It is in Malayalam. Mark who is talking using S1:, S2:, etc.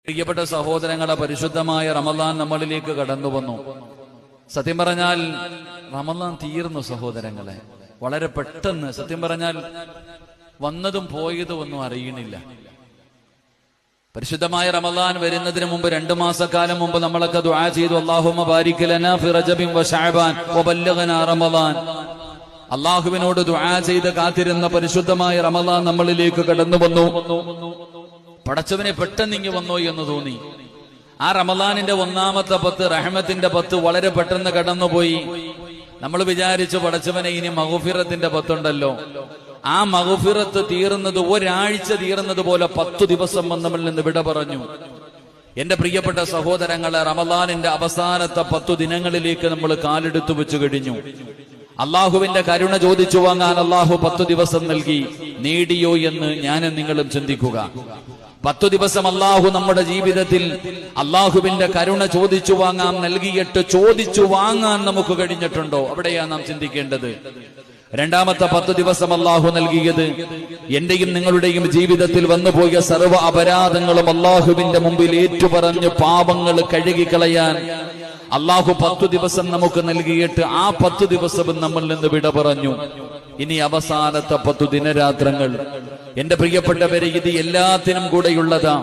S1: പ്രിയപ്പെട്ട സഹോദരങ്ങളെ, പരിശുദ്ധമായ റമദാൻ നമ്മളിലേക്ക് കടന്നു വന്നു. സത്യം പറഞ്ഞാൽ റമദാൻ തീർന്നു സഹോദരങ്ങളെ, വളരെ പെട്ടെന്ന്. സത്യം പറഞ്ഞാൽ വന്നതും പോയതും ഒന്നും അറിയണില്ല. പരിശുദ്ധമായ റമദാൻ വരുന്നതിന് മുമ്പ് 2 മാസക്കാലം മുമ്പ് നമ്മളൊക്കെ ദുആ ചെയ്തു, അല്ലാഹുമ്മ ബാരിക് ലനാ ഫി റജബിൻ വ ശഅബാൻ വബല്ലഗ്നാ റമദാൻ. അല്ലാഹുവിനോട് ദുആ ചെയ്ത് കാത്തിരുന്ന പരിശുദ്ധമായ റമദാൻ നമ്മളിലേക്ക് കടന്നു വന്നു. പടച്ചവനെ പെട്ടെന്ന് ഇങ്ങ് വന്നോ എന്ന് തോന്നി. ആ റമദാനിന്റെ 1-ാമത്തെ 10 റഹ്മത്തിന്റെ 10 വളരെ പെട്ടെന്ന് കടന്നുപോയി. നമ്മൾ വിചാരിച്ചു പടച്ചവനെ ഇനി മഗ്ഫിറത്തിന്റെ 10 ഉണ്ടല്ലോ. ആ മഗ്ഫിറത്ത് തീർന്നത് ഒരാഴ്ച തീർന്നത് പോലെ 10 ദിവസം നമ്മളിൽ നിന്ന് വിട പറഞ്ഞു. എന്റെ പ്രിയപ്പെട്ട സഹോദരങ്ങളെ, റമദാനിന്റെ അവസാനത്തെ 10 ദിനങ്ങളിലേക്ക് നമ്മൾ കാലെടുത്തു വെച്ചു കഴിഞ്ഞു. അള്ളാഹുവിന്റെ കരുണ ചോദിച്ചു വാങ്ങാൻ അള്ളാഹു 10 ദിവസം നൽകി. നേടിയോ എന്ന് ഞാനും നിങ്ങളും ചിന്തിക്കുക. 10 ദിവസം അള്ളാഹു നമ്മുടെ ജീവിതത്തിൽ അള്ളാഹുവിന്റെ കരുണ ചോദിച്ചു വാങ്ങാൻ നൽകിയിട്ട് ചോദിച്ചു വാങ്ങാൻ നമുക്ക് കഴിഞ്ഞിട്ടുണ്ടോ? അവിടെയാണ് നാം ചിന്തിക്കേണ്ടത്. 2-ാമത്തെ 10 ദിവസം അള്ളാഹു നൽകിയത് എന്റെയും നിങ്ങളുടെയും ജീവിതത്തിൽ വന്നുപോയ സർവ്വ അപരാധങ്ങളും അള്ളാഹുവിന്റെ മുമ്പിൽ ഏറ്റുപറഞ്ഞ് പാപങ്ങൾ കഴുകിക്കളയാൻ അള്ളാഹു 10 ദിവസം നമുക്ക് നൽകിയിട്ട് ആ 10 ദിവസവും നമ്മളിൽ നിന്ന് വിട പറഞ്ഞു. ഇനി അവസാനത്തെ 10 ദിനരാത്രങ്ങൾ. എന്റെ പ്രിയപ്പെട്ടവരെ, ഇത് എല്ലാത്തിനും കൂടെയുള്ളതാ.